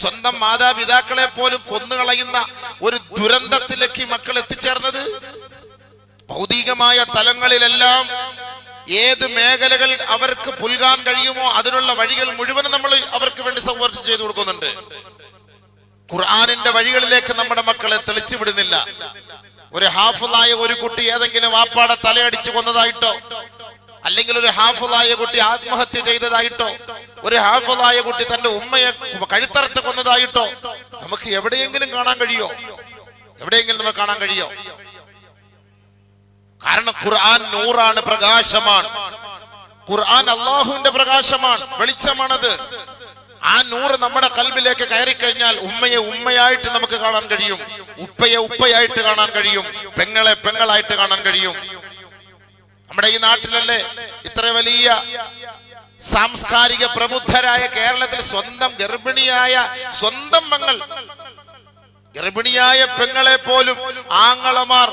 സ്വന്തം മാതാപിതാക്കളെ പോലും കൊന്നുകളയുന്ന ഒരു ദുരന്തത്തിലേക്ക് മക്കൾ എത്തിച്ചേർന്നത്? ഭൗതികമായ തലങ്ങളിലെല്ലാം ഏത് മേഖലകൾ അവർക്ക് പുൽകാൻ കഴിയുമോ അതിനുള്ള വഴികൾ മുഴുവൻ നമ്മൾ അവർക്ക് വേണ്ടി സൗകര്യം ചെയ്തു കൊടുക്കുന്നുണ്ട്. ഖുർആനിന്റെ വഴികളിലേക്ക് നമ്മുടെ മക്കളെ തെളിച്ചു വിടുന്നില്ല. ഒരു ഹാഫിളായ ഒരു കുട്ടി ഏതെങ്കിലും വാപ്പാടെ തലയടിച്ചു കൊന്നതായിട്ടോ, അല്ലെങ്കിൽ ഒരു ഹാഫിളായ കുട്ടി ആത്മഹത്യ ചെയ്തതായിട്ടോ, ഒരു ഹാഫിളായ കുട്ടി തന്റെ ഉമ്മയെ കഴുത്തറുത്ത് കൊന്നതായിട്ടോ നമുക്ക് എവിടെയെങ്കിലും കാണാൻ കഴിയോ? എവിടെയെങ്കിലും നമുക്ക് കാണാൻ കഴിയോ? കാരണം ഖുർആൻ നൂറാണ്, പ്രകാശമാണ്. ഖുർആൻ അള്ളാഹുവിന്റെ പ്രകാശമാണ്, വെളിച്ചമാണത്. ആ നൂറ് നമ്മുടെ കൽബിലേക്ക് കയറി കഴിഞ്ഞാൽ ഉമ്മയെ ഉമ്മയായിട്ട് നമുക്ക് കാണാൻ കഴിയും, ഉപ്പയെ ഉപ്പയായിട്ട് കാണാൻ കഴിയും, പെങ്ങളെ പെങ്ങളായിട്ട് കാണാൻ കഴിയും. നമ്മുടെ ഈ നാട്ടിലല്ലേ ഇത്ര വലിയ സാംസ്കാരിക പ്രബുദ്ധരായ കേരളത്തിൽ സ്വന്തം ഗർഭിണിയായ സ്വന്തം മങ്ങൾ, ഗർഭിണിയായ പെങ്ങളെ പോലും ആങ്ങളമാർ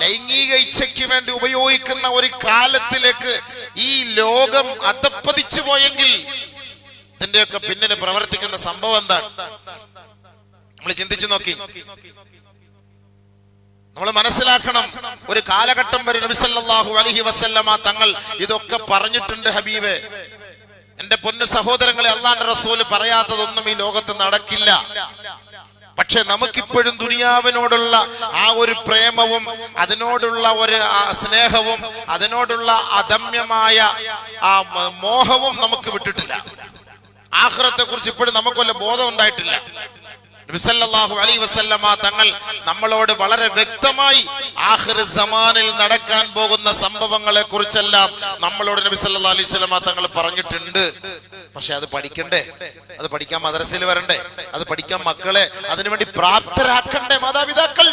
ലൈംഗിക ഇച്ഛയ്ക്ക് വേണ്ടി ഉപയോഗിക്കുന്ന ഒരു കാലത്തിലേക്ക് ഈ ലോകം അധപ്പതിച്ചു പോയെങ്കിൽ ഇതിന്റെയൊക്കെ പിന്നിൽ പ്രവർത്തിക്കുന്ന സംഭവം എന്താണ്? നമ്മൾ ചിന്തിച്ചു നോക്കി. നമ്മൾ മനസ്സിലാക്കണം, ഒരു കാലഘട്ടം വരെ നബി സല്ലല്ലാഹു അലൈഹി വസല്ലമ തങ്ങൾ ഇതൊക്കെ പറഞ്ഞിട്ടുണ്ട്. ഹബീബേ, എന്റെ പൊന്നു സഹോദരങ്ങളെ, അല്ലാഹുവിന്റെ റസൂൽ പറയാത്തതൊന്നും ഈ ലോകത്ത് നടക്കില്ല. പക്ഷെ നമുക്കിപ്പോഴും ദുനിയാവിനോടുള്ള ആ ഒരു പ്രേമവും അതിനോടുള്ള ഒരു സ്നേഹവും അതിനോടുള്ള അദമ്യമായ ആ മോഹവും നമുക്ക് വിട്ടിട്ടില്ല. ആഖിറത്തെ കുറിച്ച് ഇപ്പോഴും നമുക്ക് വല്ല ബോധം ഉണ്ടായിട്ടില്ല. നബി സല്ലല്ലാഹു അലൈഹി വസല്ലമ തങ്ങൾ നമ്മളോട് വളരെ വ്യക്തമായി ആഖിർ സമാനിൽ നടക്കാൻ പോകുന്ന സംഭവങ്ങളെ കുറിച്ചെല്ലാം നമ്മളോട് നബി സല്ലല്ലാഹു അലൈഹി വസല്ലമ തങ്ങൾ പറഞ്ഞിട്ടുണ്ട്. പക്ഷെ അത് പഠിക്കണ്ടേ? അത് പഠിക്കാൻ മദ്രസയിൽ വരണ്ടേ? അത് പഠിക്കാൻ മക്കളെ അതിനുവേണ്ടി പ്രാപ്തരാക്കണ്ടേ മാതാപിതാക്കൾ?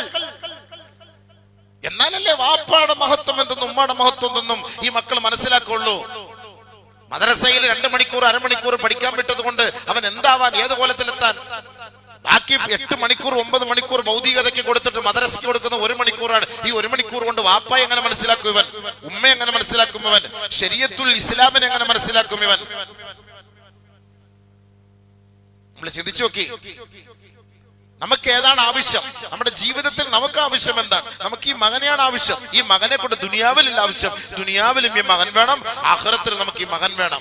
എന്നാലല്ലേ വാപ്പാടെ മഹത്വം എന്തെന്നും ഉമ്മയുടെ മഹത്വം എന്തെന്നും ഈ മക്കൾ മനസ്സിലാക്കുള്ളൂ. മദ്രസയിൽ 2 മണിക്കൂർ അരമണിക്കൂർ പഠിക്കാൻ വിട്ടത് കൊണ്ട് അവൻ എന്താവാൻ, ഏത് കോലത്തിലെത്താൻ? ബാക്കി 8 മണിക്കൂർ 9 മണിക്കൂർ ഭൗതികതയ്ക്ക് കൊടുത്തിട്ട് മദ്രസയ്ക്ക് കൊടുക്കുന്ന 1 മണിക്കൂറാണ്. ഈ 1 മണിക്കൂർ കൊണ്ട് വാപ്പയെ എങ്ങനെ മനസ്സിലാക്കും ഇവൻ? ഉമ്മയെ എങ്ങനെ മനസ്സിലാക്കും ഇവൻ? ശരീഅത്തുൽ ഇസ്ലാമിനെ എങ്ങനെ മനസ്സിലാക്കും ഇവൻ? നമ്മൾ ചിന്തിച്ചു നോക്കി. നമുക്ക് ഏതാണ് ആവശ്യം? നമ്മുടെ ജീവിതത്തിൽ നമുക്ക് ആവശ്യം എന്താണ്? നമുക്ക് ഈ മകനെയാണ് ആവശ്യം. ഈ മകനെ കൊണ്ട് ദുനിയാവിലല്ല ആവശ്യം, ദുനിയാവിലും ഈ മകൻ വേണം, ആഖിറത്തിൽ നമുക്ക് ഈ മകൻ വേണം.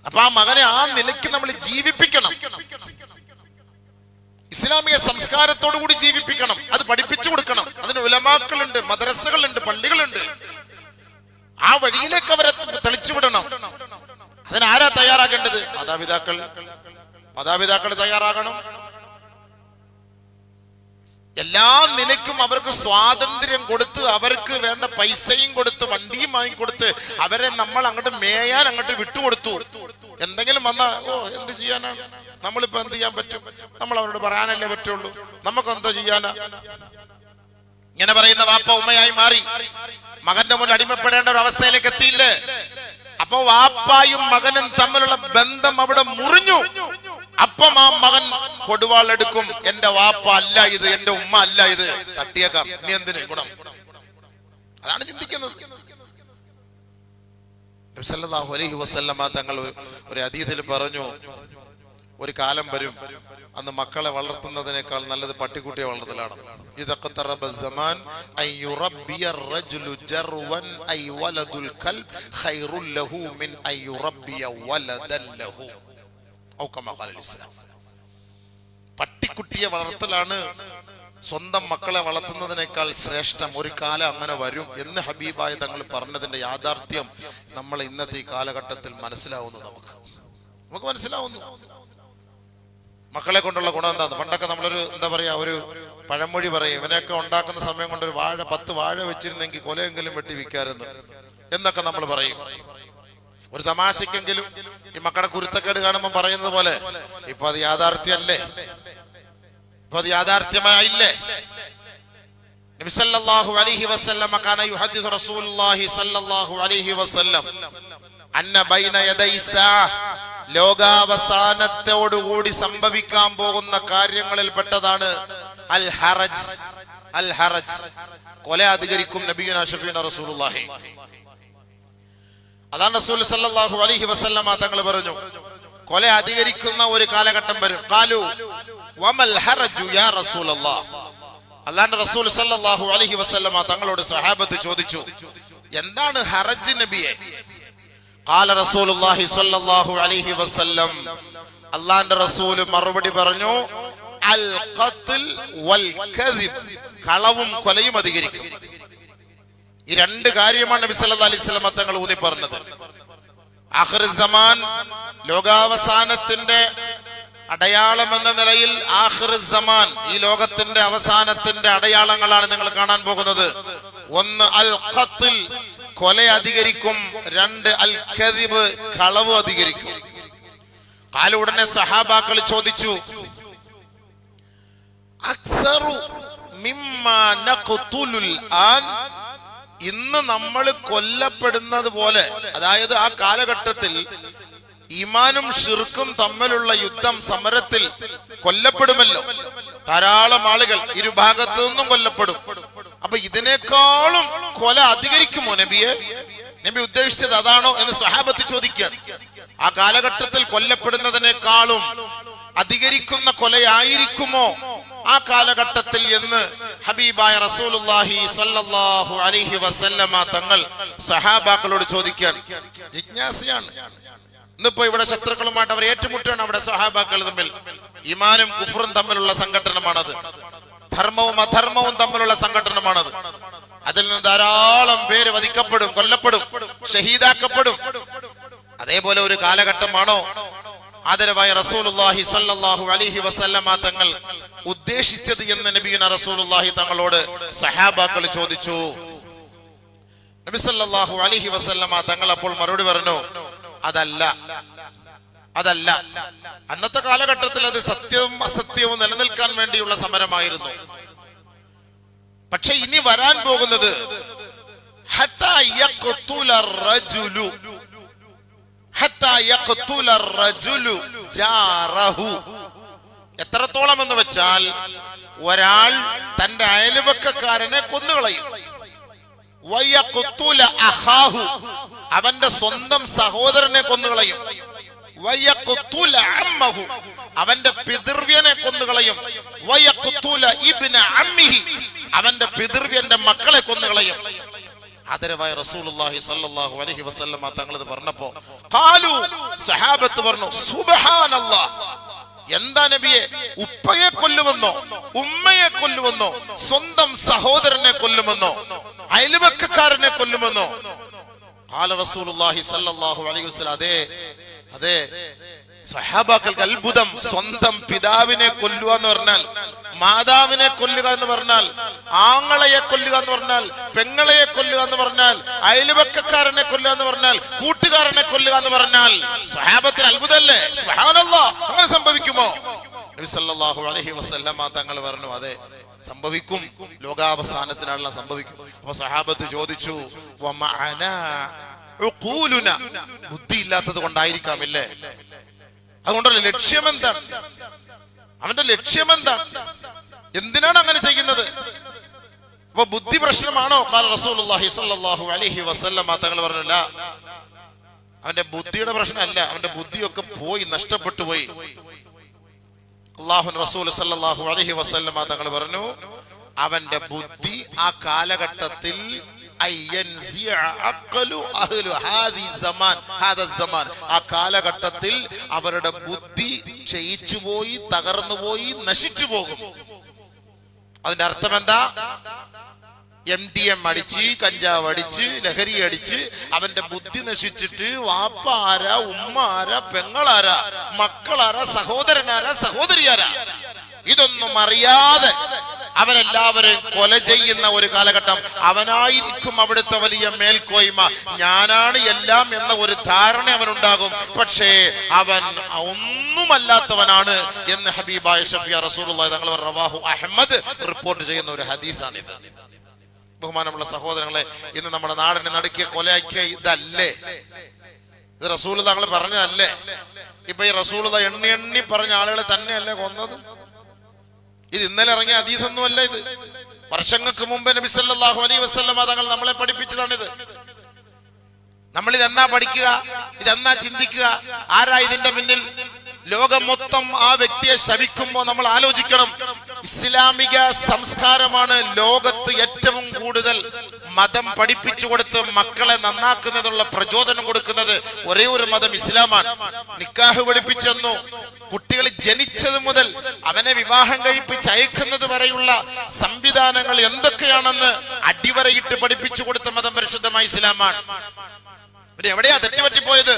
അപ്പൊ ആ മകനെ ആ നിലയ്ക്ക് നമ്മൾ ജീവിപ്പിക്കണം. ഇസ്ലാമിക സംസ്കാരത്തോടു കൂടി ജീവിപ്പിക്കണം. അത് പഠിപ്പിച്ചു കൊടുക്കണം. അതിന് ഉലമാക്കളുണ്ട്, മദ്രസകളുണ്ട്, പള്ളികളുണ്ട്. ആ വഴിയിലേക്ക് അവരെ തെളിച്ചുവിടണം. അതിനാരാ തയ്യാറാകേണ്ടത്? മാതാപിതാക്കൾ തയ്യാറാകണം. എല്ലാ നിലയ്ക്കും അവർക്ക് സ്വാതന്ത്ര്യം കൊടുത്ത്, അവർക്ക് വേണ്ട പൈസയും കൊടുത്ത്, വണ്ടിയും വാങ്ങിക്കൊടുത്ത് അവരെ നമ്മൾ അങ്ങോട്ട് മേയാൻ അങ്ങോട്ട് വിട്ടുകൊടുത്തു. എന്തെങ്കിലും വന്നാ എന്ത് ചെയ്യാനാണ്? നമ്മളിപ്പോ എന്ത് ചെയ്യാൻ പറ്റും? നമ്മൾ അവരോട് പറയാനല്ലേ പറ്റുള്ളൂ. നമുക്ക് എന്താ ചെയ്യാനാ? ഇങ്ങനെ പറയുന്ന വാപ്പ ഉമ്മയായി മാറി മകന്റെ മുന്നിൽ അടിമപ്പെടേണ്ട ഒരു അവസ്ഥയിലേക്ക് എത്തിയില്ലേ? അപ്പൊ വാപ്പായും മകനും തമ്മിലുള്ള ബന്ധം അവിടെ മുറിഞ്ഞു. അപ്പം ആ മകൻ കൊടുവാളെടുക്കും. എന്റെ വാപ്പ അല്ല ഇത്, എന്റെ ഉമ്മ അല്ല ഇത്, തട്ടിയേക്കാം, ഇനി എന്തിന് ഗുണം? അതാണ് ചിന്തിക്കുന്നത്. നബി സല്ലല്ലാഹു അലൈഹി വസല്ലമ തങ്ങൾ ഒരു ഹദീസിൽ പറഞ്ഞു, ഒരു കാലം വരും അന്ന് മക്കളെ വളർത്തുന്നതിനേക്കാൾ നല്ലത് പട്ടിക്കുട്ടിയെ വളർത്തലാണ്. ഇദഖതറബ സമാൻ അൻ യുറബ്ബിയ റജുലു ജർവൻ ഐ വലദുൽ കൽബ് ഖൈറുൽ ലഹു മിൻ അൻ യുറബ്ബിയ വലദൻ ലഹു ഔ കമാ ഖാല ഇസ്ലാം. പട്ടിക്കുട്ടിയെ വളർത്തലാണ് സ്വന്തം മക്കളെ വളർത്തുന്നതിനേക്കാൾ ശ്രേഷ്ഠം. ഒരു കാലം അങ്ങനെ വരും എന്ന് ഹബീബായ തങ്ങൾ പറഞ്ഞതിന്റെ യാഥാർത്ഥ്യം നമ്മൾ ഇന്നത്തെ ഈ കാലഘട്ടത്തിൽ മനസ്സിലാവുന്നു. നമുക്ക് മനസ്സിലാവുന്നു മക്കളെ കൊണ്ടുള്ള ഗുണം എന്താന്ന്. പണ്ടൊക്കെ നമ്മളൊരു എന്താ പറയാ, ഒരു പഴമൊഴി പറയും, ഇവനെയൊക്കെ ഉണ്ടാക്കുന്ന സമയം കൊണ്ട് ഒരു 10 വാഴ വെച്ചിരുന്നെങ്കിൽ കൊലയെങ്കിലും വെട്ടി വിൽക്കാരെന്ന് എന്നൊക്കെ നമ്മൾ പറയും. ഒരു തമാശക്കെങ്കിലും ഈ മക്കളുടെ കുരുത്തക്കേട് കാണുമ്പോൾ പറയുന്നത് പോലെ ഇപ്പൊ അത് യാഥാർത്ഥ്യമല്ലേ? ഇപ്പൊ അത് യാഥാർത്ഥ്യമായില്ലേ? നബി സല്ലല്ലാഹു അലൈഹി വസല്ലം കാന യുഹദ്ദിസു റസൂലുള്ളാഹി സല്ലല്ലാഹു അലൈഹി വസല്ലം അന്ന ബൈന യദൈ സാ, ലോകാവസാനത്തോടുകൂടി സംഭവിക്കാൻ പോകുന്ന കാര്യങ്ങളിൽ പെട്ടതാണ് അൽ ഹറജ്. അൽ ഹറജ്, കൊല അധികരിക്കും. നബിയുനാ ശഫീഉനാ റസൂലുള്ളാഹി അതാണ് റസൂൽ സല്ലല്ലാഹു അലൈഹി വസല്ലമ തങ്ങൾ പറഞ്ഞു, കൊല അധികരിക്കുന്ന ഒരു കാലഘട്ടം വരും. ഖാലു വമൽ ഹറജു യാ റസൂലല്ലാഹ്. അല്ലാഹുവിന്റെ റസൂൽ സല്ലല്ലാഹു അലൈഹി വസല്ലമ തങ്ങളോട് സ്വഹാബത്ത് ചോദിച്ചു, എന്താണ് ഹറജ് നബിയെ? ഖാല റസൂലുള്ളാഹി സ്വല്ലല്ലാഹു അലൈഹി വസല്ലം, അല്ലാഹുവിന്റെ റസൂൽ മറുപടി പറഞ്ഞു, അൽ ഖത്ൽ വൽ കദിബ്, കളവും കൊലയും അധികരിക്കും. ഈ രണ്ട് കാര്യമാണ് നബി സല്ലല്ലാഹു അലൈഹി വസല്ലം തങ്ങൾ ഊന്നി പറഞ്ഞത്. ആഖിർ സമാൻ, ലോകാവസാനത്തിന്റെ അടയാളം എന്ന നിലയിൽ ആഖിർ സമാൻ, ഈ ലോകത്തിന്റെ അവസാനത്തിന്റെ അടയാളങ്ങളാണ് നിങ്ങൾ കാണാൻ പോകുന്നത്. ഒന്ന് അൽ ഖത്ൽ, കൊല അധികരിക്കും. രണ്ട് അൽ കദിബ്, കളവ് അധികരിക്കും. കാല ഉടനെ സഹാബാക്കൾ ചോദിച്ചു, അക്സറു മിമ്മാ നഖ്തുലുൽ ആൻ, ഇന്ന് നമ്മൾ കൊല്ലപ്പെടുന്നത് പോലെ, അതായത് ആ കാലഘട്ടത്തിൽ ഈമാനും ഷിർക്കും തമ്മിലുള്ള യുദ്ധം, സമരത്തിൽ കൊല്ലപ്പെടുമല്ലോ ധാരാളം ആളുകൾ, ഇരുഭാഗത്തു നിന്നും കൊല്ലപ്പെടും. അപ്പൊ ഇതിനേക്കാളും കൊല അധികരിക്കുമോ നബിയെ? നബി ഉദ്ദേശിച്ചത് അതാണോ എന്ന് സ്വഹാബത്ത് ചോദിക്കുകയാണ്. ആ കാലഘട്ടത്തിൽ കൊല്ലപ്പെടുന്നതിനേക്കാളും അധികരിക്കുന്ന കൊലയായിരിക്കുമോ ആ കാലഘട്ടത്തിൽ എന്ന് ഹബീബായ റസൂലുള്ളാഹി സ്വല്ലല്ലാഹു അലൈഹി വസല്ലമ തങ്ങൾ സഹാബാക്കളോട് ചോദിക്കാൻ ജിജ്ഞാസയാണ്. ഇന്നിപ്പോ ഇവിടെ ശത്രുക്കളുമായിട്ട് അവർ ഏറ്റുമുട്ടാണ്. അവിടെ സഹാബാക്കൾ തമ്മിൽ ഈമാനും കുഫറും തമ്മിലുള്ള സംഘടനമാണത്. ധർമ്മവും അധർമ്മവും തമ്മിലുള്ള സംഘടനമാണത്. അതിൽ നിന്ന് ധാരാളം പേര് വധിക്കപ്പെടും, കൊല്ലപ്പെടും, ഷഹീദാക്കപ്പെടും. അതേപോലെ ഒരു കാലഘട്ടമാണോ ആദരവായ റസൂലുള്ളാഹി സ്വല്ലല്ലാഹു അലൈഹി വസല്ലമ തങ്ങൾ ഉദ്ദേശിച്ചത് എന്ന് നബിയുന റസൂലുള്ളാഹി തങ്ങളോട് സഹാബാക്കൾ ചോദിച്ചു. നബി സല്ലല്ലാഹു അലൈഹി വസല്ലമ തങ്ങൾ അപ്പോൾ മറുപടി പറഞ്ഞു, അതല്ല. അന്നത്തെ കാലഘട്ടത്തിൽ അത് സത്യവും അസത്യവും നിലനിൽക്കാൻ വേണ്ടിയുള്ള സമരമായിരുന്നു. പക്ഷെ ഇനി വരാൻ പോകുന്നത് ഹത്താ യഖ്തുല റജുലു, ഹത്താ യഖ്തുല റജുലു ജാറഹു. എത്രത്തോളം എന്ന് വെച്ചാൽ ഒരാൾ തന്റെ അയൽവക്കക്കാരനെ കൊന്നുകളയും. വയഖ്തുല അഖാഹു, അവന്റെ സ്വന്തം സഹോദരനെ കൊന്നുകളയും. വയഖ്തുല അമ്മഹു, അവന്റെ പിതൃവ്യനെ കൊന്നുകളയും. വയഖ്തുല ഇബ്ന അമ്മിഹി, അവന്റെ പിതൃവ്യന്റെ മക്കളെ കൊന്നുകളയും. ആദരവായ റസൂലുള്ളാഹി സ്വല്ലല്ലാഹു അലൈഹി വസല്ലമ തങ്ങൾ ഇത് പറഞ്ഞപ്പോ ഖാലു, സഹാബത്ത് പറഞ്ഞു, സുബ്ഹാനല്ലാഹ്, എന്താ നബിയെ, ഉപ്പയെ കൊല്ലുമെന്നോ ഉമ്മയെ കൊല്ലുമെന്നോ സ്വന്തം സഹോദരനെ കൊല്ലുമെന്നോ അയൽവക്കക്കാരനെ കൊല്ലുമെന്നോ? ഖാല റസൂലുള്ളാഹി സ്വല്ലല്ലാഹു അലൈഹി വസല്ലം, അതെ. സഹാബാക്കൾക്ക് അത്ഭുതം. സ്വന്തം പിതാവിനെ കൊല്ലുക എന്ന് പറഞ്ഞാൽ, മാതാവിനെ കൊല്ലുക എന്ന് പറഞ്ഞാൽ, ആങ്ങളയെ കൊല്ലുക എന്ന് പറഞ്ഞാൽ, പെങ്ങളെ കൊല്ലുക എന്ന് പറഞ്ഞാൽ, അയൽവക്കക്കാരനെ കൊല്ലുക എന്ന് പറഞ്ഞാൽ, കൂട്ടുകാരനെ കൊല്ലുക എന്ന് പറഞ്ഞാൽ സഹാബത്തിന് അത്ഭുതമല്ലേ? സുബ്ഹാനല്ലാഹ്, അങ്ങനെ സംഭവിക്കുമോ? നബി സല്ലല്ലാഹു അലൈഹി വസല്ലമ തങ്ങൾ പറഞ്ഞു, അതെ സംഭവിക്കും, ലോകാവസാനത്തിനാണല്ലോ സംഭവിക്കും. അപ്പൊ സഹാബത്ത് ചോദിച്ചു, വമഅനാ ഉഖൂലുന, ബുദ്ധി ഇല്ലാത്തത് കൊണ്ടായിരിക്കാമില്ലേ? അതുകൊണ്ടല്ലേ ലക്ഷ്യം എന്താണ്? അവന്റെ ലക്ഷ്യം എന്താണ്? എന്തിനാണ് അങ്ങനെ ചെയ്യുന്നത്? അപ്പൊ ബുദ്ധി പ്രശ്നമാണോ? ഖാല റസൂലുള്ളാഹി സ്വല്ലല്ലാഹു അലൈഹി വസല്ലമ തങ്ങൾ പറഞ്ഞില്ല, അവന്റെ ബുദ്ധിയുടെ പ്രശ്നമല്ല, അവന്റെ ബുദ്ധിയൊക്കെ പോയി, നഷ്ടപ്പെട്ടു പോയി. അല്ലാഹു റസൂൽ സല്ലല്ലാഹു അലൈഹി വസല്ലമ തങ്ങൾ പറഞ്ഞു, അവന്റെ ബുദ്ധി ആ കാലഘട്ടത്തിൽ ആ കാലഘട്ടത്തിൽ അവരുടെ ബുദ്ധി ക്ഷയിച്ചുപോയി, തകർന്നുപോയി, നശിച്ചു പോകും. അതിന്റെ അർത്ഥം എന്താ? MDM അടിച്ച്, കഞ്ചാവ് അടിച്ച്, ലഹരി അടിച്ച് അവന്റെ ബുദ്ധി നശിച്ചിട്ട് വാപ്പ ആരാ, ഉമ്മ ആരാ, പെങ്ങളാരാ, മക്കളാരാ, സഹോദരനാരാ, സഹോദരിയാരാ, ഇതൊന്നും അറിയാതെ അവരെല്ലാവരും കൊല ചെയ്യുന്ന ഒരു കാലഘട്ടം. അവനായിരിക്കും അവിടുത്തെ വലിയ മേൽക്കോയ്മ, ഞാനാണ് എല്ലാം എന്ന ഒരു ധാരണ അവനുണ്ടാകും. പക്ഷേ അവൻ ഒന്നുമല്ലാത്തവനാണ് എന്ന് ഹബീബായ ഷഫിയ റസൂലുള്ളാഹി തങ്ങൾ റവാഹു അഹ്മദ് റിപ്പോർട്ട് ചെയ്യുന്ന ഒരു ഹദീസാണിത്. ബഹുമാനമുള്ള സഹോദരങ്ങളെ, ഇന്ന് നമ്മുടെ നാടിനെ നടുക്കിയ കൊലയാക്കിയ ഇതല്ലേ? ഇത് റസൂൽ തങ്ങൾ പറഞ്ഞതല്ലേ? ഇപ്പൊ ഈ റസൂൽ എണ്ണി പറഞ്ഞ ആളുകളെ തന്നെയല്ലേ കൊന്നത്? ഇത് ഇന്നലെ ഇറങ്ങിയ ഹദീസൊന്നും അല്ല. ഇത് വർഷങ്ങൾക്ക് മുമ്പ് നബി സല്ലല്ലാഹു അലൈഹി വസല്ലം തങ്ങൾ നമ്മളെ പഠിപ്പിച്ചതാണിത്. നമ്മൾ ഇതെന്നാ പഠിക്കുക, ഇതെന്നാ ചിന്തിക്കുക, ആരാ ഇതിന്റെ പിന്നിൽ? ലോകം മൊത്തം ആ വ്യക്തിയെ ശപിക്കുമ്പോൾ നമ്മൾ ആലോചിക്കണം, ഇസ്ലാമിക സംസ്കാരമാണ് ലോകത്ത് ഏറ്റവും കൂടുതൽ മതം പഠിപ്പിച്ചു കൊടുത്ത് മക്കളെ നന്നാക്കുന്നതിനുള്ള പ്രചോദനം കൊടുക്കുന്നത്. ഒരേ ഒരു മതം ഇസ്ലാമാണ്. നിക്കാഹ് പഠിപ്പിച്ചെന്നു, കുട്ടികൾ ജനിച്ചത് മുതൽ അവനെ വിവാഹം കഴിപ്പിച്ച് അയക്കുന്നത് വരെയുള്ള സംവിധാനങ്ങൾ എന്തൊക്കെയാണെന്ന് അടിവരയിട്ട് പഠിപ്പിച്ചു കൊടുത്ത മതം പരിശുദ്ധമായ ഇസ്ലാമാണ്. എവിടെയാ തെറ്റുപറ്റിപ്പോയത്?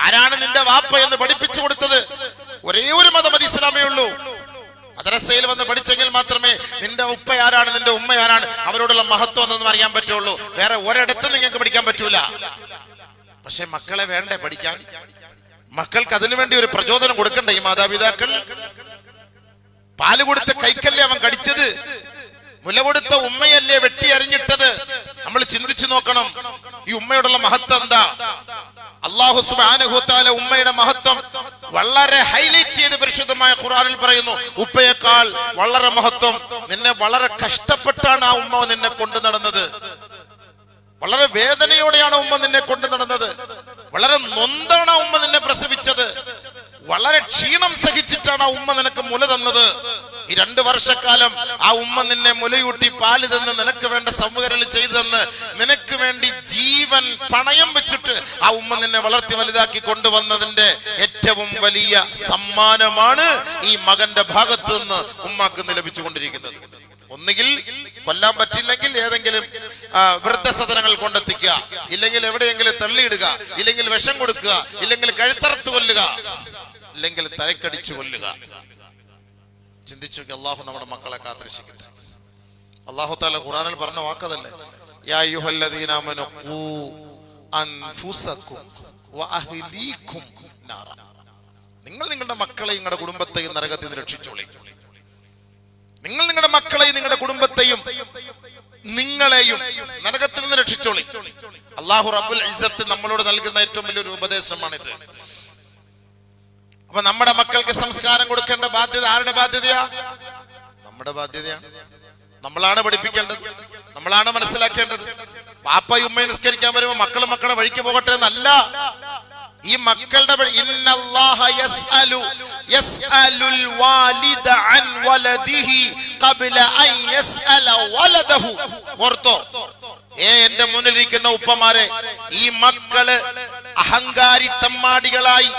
ആരാണ് നിന്റെ വാപ്പ എന്ന് പഠിപ്പിച്ചു കൊടുത്തത്? ഒരേ ഒരു മതം അത് ഇസ്ലാമേ ഉള്ളൂ. മദ്രസയിൽ വന്ന് പഠിച്ചെങ്കിൽ മാത്രമേ നിന്റെ ഉപ്പ ആരാണ്, നിന്റെ ഉമ്മ ആരാണ്, അവരോടുള്ള മഹത്വം എന്നൊന്നും അറിയാൻ പറ്റുള്ളൂ. വേറെ ഒരിടത്തും നിങ്ങൾക്ക് പഠിക്കാൻ പറ്റൂല. പക്ഷെ മക്കളെ വേണ്ടേ പഠിക്കാൻ? മക്കൾക്ക് അതിനുവേണ്ടി ഒരു പ്രചോദനം കൊടുക്കണ്ടേ? ഈ മാതാപിതാക്കൾ പാല് കൊടുത്ത കൈക്കല്ലേ അവൻ കടിച്ചത്? മുല കൊടുത്ത ഉമ്മയല്ലേ വെട്ടി അരിഞ്ഞിട്ടത്? നമ്മൾ ചിന്തിച്ചു നോക്കണം, ഈ ഉമ്മയോടുള്ള മഹത്വം എന്താ? അല്ലാഹു സുബ്ഹാനഹു വ തആല ഉമ്മയുടെ മഹത്വം വളരെ ഹൈലൈറ്റ് ചെയ്ത് പരിശുദ്ധമായ ഖുർആനിൽ പറയുന്നു. ഉപ്പയേക്കാൾ വളരെ മഹത്വം. നിന്നെ വളരെ കഷ്ടപ്പെട്ടാണ് ആ ഉമ്മ നിന്നെ കൊണ്ടു നടന്നത്. വളരെ വേദനയോടെയാണ് ഉമ്മ നിന്നെ കൊണ്ടു നടന്നത്. വളരെ നൊന്താണ് ആ ഉമ്മ നിന്നെ പ്രസവിച്ചത്. വളരെ ക്ഷീണം സഹിച്ചിട്ടാണ് ആ ഉമ്മ നിനക്ക് മുല തന്നത്. ഈ 2 വർഷക്കാലം ആ ഉമ്മ നിന്നെ മുലയൂട്ടി പാല് തന്ന് നിനക്ക് വേണ്ട സൗകര്യങ്ങൾ ചെയ്തു തന്ന് നിനക്ക് വേണ്ടി ജീവൻ പണയം വെച്ചിട്ട് ആ ഉമ്മ നിന്നെ വളർത്തി വലുതാക്കി കൊണ്ടുവന്നതിന്റെ ഏറ്റവും വലിയ സമ്മാനമാണ് ഈ മകന്റെ ഭാഗത്ത് നിന്ന് ഉമ്മാക്ക് ലഭിച്ചുകൊണ്ടിരിക്കുന്നത്. ഒന്നുകിൽ കൊല്ലാൻ പറ്റില്ലെങ്കിൽ ഏതെങ്കിലും വൃദ്ധസദനങ്ങൾ കൊണ്ടെത്തിക്കുക, ഇല്ലെങ്കിൽ എവിടെയെങ്കിലും തള്ളിയിടുക, ഇല്ലെങ്കിൽ വിഷം കൊടുക്കുക, ഇല്ലെങ്കിൽ കഴുത്തറുത്ത് കൊല്ലുക, ഇല്ലെങ്കിൽ തലക്കടിച്ചു കൊല്ലുക. ചിന്തിച്ചു നോക്കി. അള്ളാഹു നമ്മുടെ മക്കളെ കാത്തിരക്ഷിക്കട്ടെ. അള്ളാഹു തആല ഖുർആനിൽ പറഞ്ഞ വാക്കതല്ലേ, യാ അയ്യുഹല്ലദീന ആമനൂ ഖൂ അൻഫുസകും വഅഹ്ലീകും നാറ. നിങ്ങൾ നിങ്ങളുടെ മക്കളെയും നിങ്ങളുടെ കുടുംബത്തെയും നരകത്തിൽ നിന്ന് രക്ഷിച്ചോളി. നിങ്ങൾ നിങ്ങളുടെ മക്കളെയും നിങ്ങളുടെ കുടുംബത്തെയും നിങ്ങളെയും നരകത്തിൽ നിന്ന് രക്ഷിച്ചോളി. അല്ലാഹു റബ്ബുൽ ഇസ്സത്ത് നമ്മളോട് നൽകുന്ന ഏറ്റവും വലിയൊരു ഉപദേശമാണിത്. അപ്പൊ നമ്മുടെ മക്കൾക്ക് സംസ്കാരം കൊടുക്കേണ്ട ബാധ്യത ആരുടെ ബാധ്യതയാ? നമ്മുടെ ബാധ്യതയാണ്. നമ്മളാണ് പഠിപ്പിക്കേണ്ടത്, നമ്മളാണ് മനസ്സിലാക്കേണ്ടത്. പാപ്പയും ഉമ്മയും നിസ്കരിക്കാൻ വരുമ്പോ മക്കളെ വഴിക്ക് പോകട്ടെ എന്നല്ല. ഈ മക്കളുടെ ഇന്നല്ലാഹ യസ്അലുൽ വാലിദ അൻ വലദിഹി ഖബ്ല അൻ യസ്അല വലദഹു. ഓർത്തോ, എന്റെ മുന്നിലിരിക്കുന്ന ഉപ്പമാരെ, ഈ മക്കള് അഹങ്കാരി തമ്മാടികളായി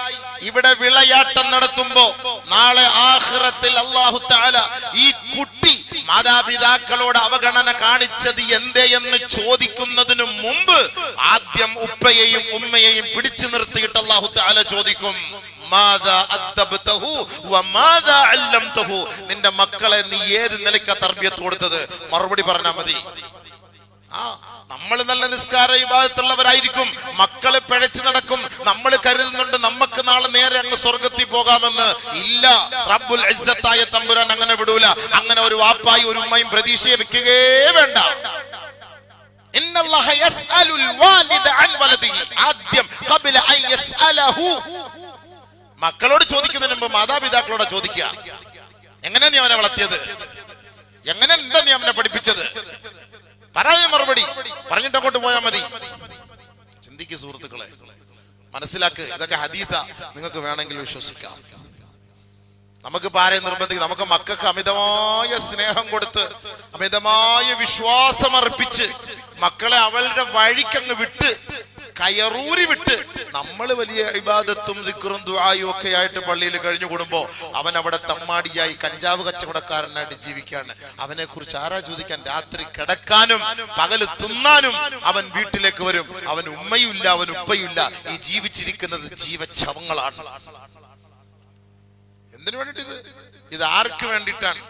ഇവിടെ വിളയാട്ടം നടത്തുമ്പോ നാളെ ആഖിറത്തിൽ അല്ലാഹു തആല ഈ കുട്ടി മാതാപിതാക്കളോട് അവഗണന കാണിച്ചത് എന്തേ എന്ന് ചോദിക്കുന്നതിനു മുമ്പ് ആദ്യം ഉപ്പയെയും ഉമ്മയെയും പിടിച്ചു നിർത്തിയിട്ട് അല്ലാഹു തആല ചോദിക്കും, മാദാ അദ്ദബ്തഹു വമാദാ അല്ലംതഹു. നിന്റെ മക്കളെ നീ ഏത് നിലയ്ക്കാ തർബിയത്ത് കൊടുത്തത്? മറുപടി പറഞ്ഞാൽ മതി. നമ്മൾ നല്ല നിസ്കാര ഇബാദത്തുള്ളവരായിരിക്കും, മക്കള് പിഴച്ചു നടക്കും, നമ്മൾ കരുതുന്നുണ്ട് നമുക്ക് നാളെ നേരെ അങ്ങ് സ്വർഗത്തിൽ പോകാമെന്ന്. ഇല്ല, റബ്ബുൽ ഇസ്സത്തായ തമ്പുരാൻ അങ്ങനെ വിടൂല. അങ്ങനെ ഒരു വാപ്പായി ഒരു ഉമ്മയും പ്രതീക്ഷയെ വെക്കുകേ വേണ്ട. ഇന്നല്ലാഹ യസ്അലുൽ വാലിദ അൻ വലദിഹി ആദ്യം ഖബ്ല അൻ യസ്അലഹു. മക്കളോട് ചോദിക്കുന്നതിന് മുമ്പ് മാതാപിതാക്കളോട് ചോദിക്കുക, എങ്ങനെ നീ അവനെ വളർത്തിയത്? എങ്ങനെ എന്താ നീ അവനെ പഠിപ്പിച്ചത്? പറയാ മറുപടി പറഞ്ഞിട്ട് അങ്ങോട്ട് പോയാൽ മതി. ചിന്തിക്ക് സുഹൃത്തുക്കളെ, മനസ്സിലാക്ക്. ഇതൊക്കെ ഹദീസാ, നിങ്ങൾക്ക് വേണമെങ്കിൽ വിശ്വസിക്കാം. നമുക്ക് ആരെയും നിർബന്ധിക്കും. നമുക്ക് മക്കൾക്ക് അമിതമായ സ്നേഹം കൊടുത്ത് അമിതമായ വിശ്വാസം അർപ്പിച്ച് മക്കളെ അവളുടെ വഴിക്കങ്ങ് വിട്ട് കയറൂരി വിട്ട് നമ്മൾ വലിയ ഇബാദത്തും ദിക്റും ദുആയും ഒക്കെ ആയിട്ട് പള്ളിയിൽ കഴിഞ്ഞു കൂടുമ്പോ അവൻ അവിടെ തമ്മാടിയായി കഞ്ചാവ് കച്ചവടക്കാരനായിട്ട് ജീവിക്കാണ്. അവനെ കുറിച്ച് ആരാ ചോദിക്കാൻ? രാത്രി കിടക്കാനും പകല് തിന്നാനും അവൻ വീട്ടിലേക്ക് വരും. അവൻ ഉമ്മയുമില്ല, അവൻ ഉപ്പയുമില്ല. ഈ ജീവിച്ചിരിക്കുന്നത് ജീവച്ഛവങ്ങളാണ്. എന്തിനു വേണ്ടിട്ട്? ഇത് ആർക്ക് വേണ്ടിയിട്ടാണ്?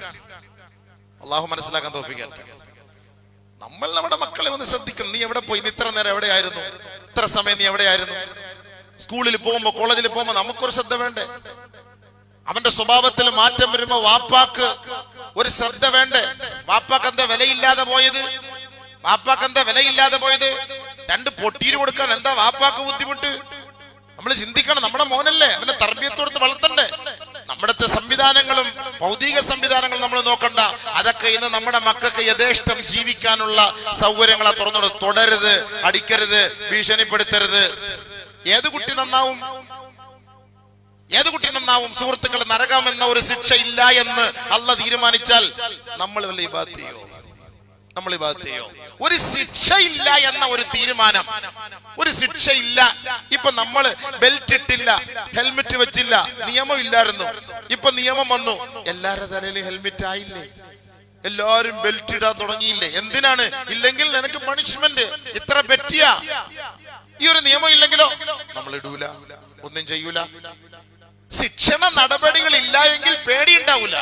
അള്ളാഹു മനസ്സിലാക്കാൻ തോന്നിക്കട്ടെ. നമ്മൾ നമ്മുടെ മക്കളെ ഒന്ന് ശ്രദ്ധിക്കണം. നീ എവിടെ പോയി? ഇത്ര നേരം എവിടെയായിരുന്നു? ഇത്ര സമയം നീ എവിടെയായിരുന്നു? സ്കൂളിൽ പോകുമ്പോ കോളേജിൽ പോകുമ്പോ നമുക്കൊരു ശ്രദ്ധ വേണ്ടേ? അവന്റെ സ്വഭാവത്തിൽ മാറ്റം വരുമ്പോ വാപ്പാക്ക് ഒരു ശ്രദ്ധ വേണ്ടേ? വാപ്പാക്ക് എന്താ വിലയില്ലാതെ പോയത്? വാപ്പാക്ക് എന്താ വിലയില്ലാതെ പോയത്? 2 പൊട്ടീര് കൊടുക്കാൻ എന്താ വാപ്പാക്ക് ബുദ്ധിമുട്ട്? നമ്മൾ ചിന്തിക്കണം. നമ്മുടെ മോനല്ലേ, അവന്റെ തർബിയത്ത് കൊടുത്ത് വളർത്തണ്ടേ? നമ്മുടെ സംവിധാനങ്ങളും ഭൗതിക സംവിധാനങ്ങളും നമ്മൾ നോക്കണ്ട. അതൊക്കെ ഇന്ന് നമ്മുടെ മക്കൾക്ക് യഥേഷ്ടം ജീവിക്കാനുള്ള സൗകര്യങ്ങളെ തുറന്നു. തുടരുത്, അടിക്കരുത്, ഭീഷണിപ്പെടുത്തരുത്. ഏത് കുട്ടി നന്നാവും? ഏത് കുട്ടി നന്നാവും. സുഹൃത്തുക്കൾ, നരകം എന്ന ഒരു ശിക്ഷ ഇല്ല എന്ന് അള്ളാഹ് തീരുമാനിച്ചാൽ നമ്മൾ വല്ല ഇബാദത്ത് ചെയ്യോ? നമ്മൾ ഇബാദത്ത് ചെയ്യോ? ഒരു ശിക്ഷയില്ല എന്ന ഒരു തീരുമാനം, ഒരു ശിക്ഷയില്ല. ഇപ്പൊ നമ്മള് ബെൽറ്റ് ഇട്ടില്ല, ഹെൽമെറ്റ് വെച്ചില്ല, നിയമം ഇല്ലായിരുന്നു. ഇപ്പൊ നിയമം വന്നു, എല്ലാവരുടെ തലയിൽ ഹെൽമെറ്റ് ആയില്ലേ? എല്ലാരും ബെൽറ്റ് ഇടാൻ തുടങ്ങിയില്ലേ? എന്തിനാണ്? ഇല്ലെങ്കിൽ നിനക്ക് പണിഷ്മെന്റ് ഇത്ര പറ്റിയ. ഈ ഒരു നിയമം ഇല്ലെങ്കിലോ നമ്മൾ ഇടൂല, ഒന്നും ചെയ്യൂല. ശിക്ഷണ നടപടികൾ ഇല്ല എങ്കിൽ പേടി ഉണ്ടാവൂല.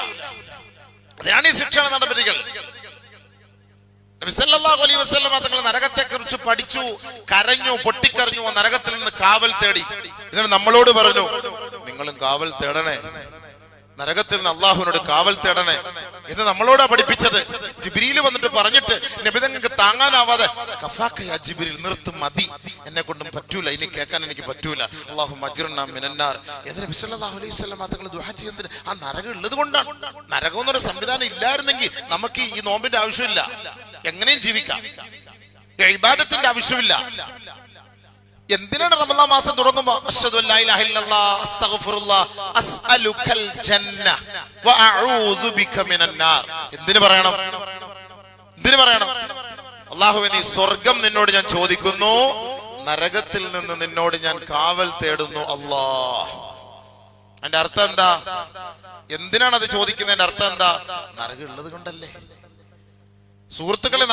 അതാണ് ഈ ശിക്ഷണ നടപടികൾ. നബി സല്ലല്ലാഹു അലൈഹി വസല്ലം തങ്ങൾ നരകത്തെ കുറിച്ച് പഠിച്ചു, കരഞ്ഞു, പൊട്ടിക്കരഞ്ഞു, നരകത്തിൽ നിന്ന് കാവൽ തേടി. ഇതിന് നമ്മളോട് പറഞ്ഞു, നിങ്ങളും കാവൽ തേടണേ, നരകത്തിൽ നിന്ന് അള്ളാഹുവിനോട് കാവൽ തേടണേ എന്ന് നമ്മളോടാ പഠിപ്പിച്ചത്. ജിബ്രീൽ വന്നിട്ട് പറഞ്ഞിട്ട് നബി തങ്ങൾക്ക് താങ്ങാനാവാതെ, കഫാക യാ ജിബ്രീൽ, നിർത്തും, മതി, എന്നെ കൊണ്ടും പറ്റൂല, ഇനി കേൾക്കാൻ എനിക്ക് പറ്റൂല, അല്ലാഹുമ്മ അജ്റിനാ മിനന്നാർ എന്ന് നബി സല്ലല്ലാഹു അലൈഹി വസല്ലം തങ്ങൾ ദുആ ചെയ്യുന്നത് ആ നരകം ഉള്ളത് കൊണ്ടാണ്. നരകം എന്നൊരു സംവിധാനം ഇല്ലായിരുന്നെങ്കിൽ നമുക്ക് ഈ നോമ്പിന്റെ ആവശ്യമില്ല, എങ്ങനെയും ജീവിക്കാം, ഇബാദത്തിന്റെ ആവശ്യമില്ല. എന്തിനാണ് റമളാൻ മാസം തുടങ്ങുമ്പോൾ അശ്ഹദു അല്ലാ ഇലാഹ ഇല്ലല്ലാഹ് അസ്തഗ്ഫിറുല്ലാഹ് അസ്അലുകൽ ജന്ന വ അഊദു ബിക മിനന്നാർ? എന്തിനു പറയണം? എന്തിനു പറയണം? അല്ലാഹുവേ, നീ സ്വർഗ്ഗം നിന്നോട് ഞാൻ ചോദിക്കുന്നു, നരകത്തിൽ നിന്ന് നിന്നോട് ഞാൻ കാവൽ തേടുന്നു അല്ലാഹ്. അതിന്റെ അർത്ഥം എന്താ? എന്തിനാണ് അത് ചോദിക്കുന്നതിന്റെ അർത്ഥം എന്താ? നരകം ഉള്ളത് കൊണ്ടല്ലേ. സുഹൃത്തുക്കളെ,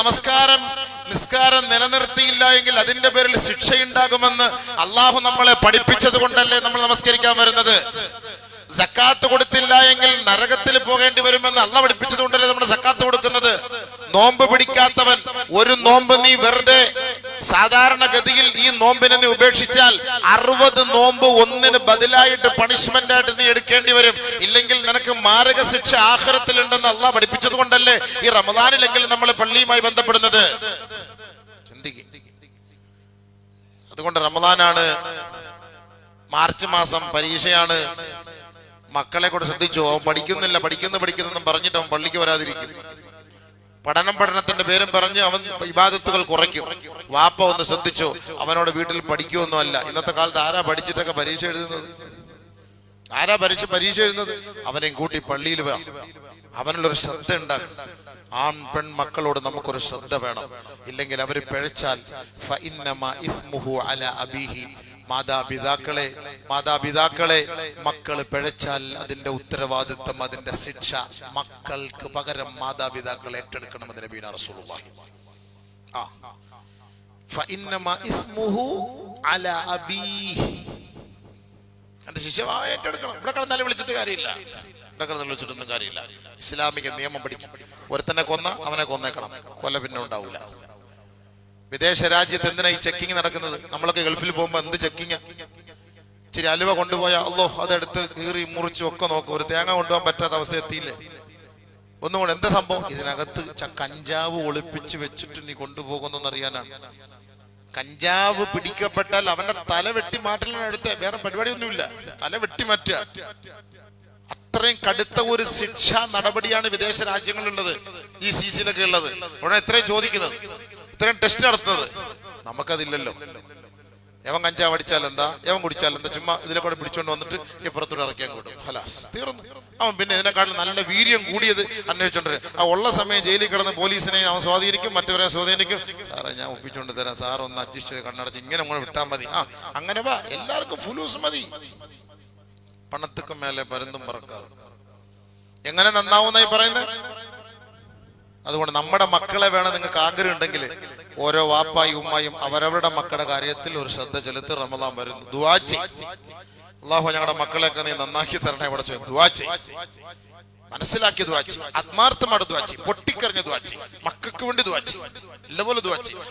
നിസ്കാരം നിലനിർത്തിയില്ല എങ്കിൽ അതിന്റെ പേരിൽ ശിക്ഷയുണ്ടാകുമെന്ന് അള്ളാഹു നമ്മളെ പഠിപ്പിച്ചത് കൊണ്ടല്ലേ നമ്മൾ നമസ്കരിക്കാൻ വരുന്നത്. സക്കാത്ത് കൊടുത്തില്ല എങ്കിൽ നരകത്തിൽ പോകേണ്ടി വരുമെന്ന് അള്ളാഹ് പഠിപ്പിച്ചത് കൊണ്ടല്ലേ നമ്മൾ സക്കാത്ത് കൊടുക്കുന്നത്. നോമ്പ് പിടിക്കാത്തവൻ ഒരു നോമ്പ് നീ വെറുതെ സാധാരണഗതിയിൽ ഈ നോമ്പിനെ നീ ഉപേക്ഷിച്ചാൽ 60 നോമ്പ് ഒന്നിന് ബദലായിട്ട് പണിഷ്മെന്റ് ആയിട്ട് നീ എടുക്കേണ്ടി വരും. ഇല്ലെങ്കിൽ നിനക്ക് മാരക ശിക്ഷ ആഖിറത്തിലുണ്ടെന്ന് അള്ളാഹ് പഠിപ്പിച്ചത് കൊണ്ടല്ലേ ഈ റമദാനിലെങ്കിലും നമ്മൾ പള്ളിയുമായി ബന്ധപ്പെടുന്നത്. ചിന്തിക്കും. അതുകൊണ്ട് റമദാനാണ്, മാർച്ച് മാസം പരീക്ഷയാണ്. മക്കളെ കൂടെ ശ്രദ്ധിച്ചോ, പഠിക്കുന്നെന്നും പറഞ്ഞിട്ട് അവൻ പള്ളിക്ക് വരാതിരിക്കും. പഠനത്തിന്റെ പേരും പറഞ്ഞ് അവൻ ഇബാദത്തുകൾ കുറയ്ക്കും. വാപ്പ ഒന്ന് ശ്രദ്ധിച്ചോ, അവനോട് വീട്ടിൽ പഠിക്കുമൊന്നുമല്ല. ഇന്നത്തെ കാലത്ത് ആരാ പഠിച്ചിട്ടൊക്കെ പരീക്ഷ എഴുതുന്നത്? പരീക്ഷ എഴുതുന്നത്? അവനെയും കൂട്ടി പള്ളിയിൽ അവനുള്ളൊരു ശ്രദ്ധ ഉണ്ടാക്കും. ആൺ പെൺ മക്കളോട് നമുക്കൊരു ശ്രദ്ധ വേണം. ഇല്ലെങ്കിൽ അവര് പിഴച്ചാൽ ഫഇന്നമാ ഇസ്മുഹു അലാ അബീഹി, മാതാപിതാക്കളെ മക്കള് പിഴച്ചാൽ അതിന്റെ ഉത്തരവാദിത്വം, അതിന്റെ ശിക്ഷ മക്കൾക്ക് പകരം മാതാപിതാക്കൾ ഏറ്റെടുക്കണമെന്ന് നബി റസൂലുള്ളാഹി. ഫഇന്നമാ ഇസ്മുഹു അലാ അബീഹി, അതിന്റെ ശിക്ഷ ഏറ്റെടുക്കണം. ഇവിടെ കിടന്നാലും വിളിച്ചിട്ട് കാര്യമില്ല, വിളിച്ചിട്ടൊന്നും കാര്യമില്ല. ഇസ്ലാമിക നിയമം പഠിക്കും. ഒരുത്തനെ കൊന്ന അവനെ കൊന്നേക്കണം, കൊല പിന്നെ ഉണ്ടാവില്ല. വിദേശ രാജ്യത്ത് എന്തിനാ ഈ ചെക്കിങ് നടക്കുന്നത്? നമ്മളൊക്കെ ഗൾഫിൽ പോകുമ്പോ എന്ത് ചെക്കിങ്? ഇച്ചിരി അലുവ കൊണ്ടുപോയാ അല്ലോ അതെടുത്ത് കീറി മുറിച്ചും ഒക്കെ നോക്കും. ഒരു തേങ്ങ കൊണ്ടുപോകാൻ പറ്റാത്ത അവസ്ഥ എത്തിയില്ലേ? ഒന്നുകൂടെ എന്താ സംഭവം? ഇതിനകത്ത് കഞ്ചാവ് ഒളിപ്പിച്ച് വെച്ചിട്ട് നീ കൊണ്ടുപോകുന്നറിയാനാണ്. കഞ്ചാവ് പിടിക്കപ്പെട്ടാൽ അവന്റെ തല വെട്ടി മാറ്റലാണ് അടുത്ത, വേറെ പരിപാടിയൊന്നുമില്ല, തല വെട്ടി മാറ്റുക. അത്രയും കടുത്ത ഒരു ശിക്ഷാ നടപടിയാണ് വിദേശ രാജ്യങ്ങളിലുള്ളത്, ഈ സിസിയിലൊക്കെ ഉള്ളത്. ഉടനെ എത്രയും ചോദിക്കുന്നത്, ഇത്രയും ടെസ്റ്റ് നടത്തുന്നത്. നമുക്കതില്ലല്ലോ. എവൻ കഞ്ചാവ് അടിച്ചാൽ എന്താ, എവൻ കുടിച്ചാൽ എന്താ, ചുമ്മാ ഇതിലെ കൂടെ പിടിച്ചോണ്ട് വന്നിട്ട് ഇപ്പുറത്തോടെ ഇറക്കിയാൻ കൂടും, ഹലാസ്, തീർന്നു. അവൻ പിന്നെ ഇതിനെക്കാട്ടിൽ നല്ല വീര്യം കൂടിയത് അന്വേഷിച്ചോണ്ടിരും. ആ ഉള്ള സമയം ജയിലിൽ കിടന്ന് പോലീസിനെ അവൻ സ്വാധീനിക്കും, മറ്റവരെ സ്വാധീനിക്കും. സാറേ ഞാൻ ഒപ്പിച്ചോണ്ട് തരാം, സാർ ഒന്ന് അഡ്ജസ്റ്റ് ചെയ്ത് കണ്ണടച്ച് ഇങ്ങനെ അങ്ങോട്ട് വിട്ടാൽ മതി. അങ്ങനെ വാ, എല്ലാവർക്കും ഫുലൂസ് മതി, പണത്തിക്കും മേലെ പരുന്തും പറക്കാതെ. എങ്ങനെ നന്നാവുന്നായി പറയുന്നത്? അതുകൊണ്ട് നമ്മുടെ മക്കളെ വേണം നിങ്ങൾക്ക് ആഗ്രഹം ഉണ്ടെങ്കിൽ ഓരോ വാപ്പായും ഉമ്മായും അവരവരുടെ മക്കളുടെ കാര്യത്തിൽ ഒരു ശ്രദ്ധ ചെലുത്തി റമദാൻ വരുന്നു ദുആ ചെയ്യ്. അല്ലാഹു ഞങ്ങളുടെ മക്കളെയൊക്കെ നീ നന്നാക്കി തരണേ. ഇവിടെ ദുആ ചെയ്യ്, മനസ്സിലാക്കി ദുആ ചെയ്യ്, ആത്മാർത്ഥമായിട്ട് ദുആ ചെയ്യ്, പൊട്ടിക്കറിഞ്ഞ് ദുആ ചെയ്യ്, മക്കൾക്ക് വേണ്ടി ദുആ ചെയ്യ്, ഇല്ലപോലെ ദുആ ചെയ്യ്.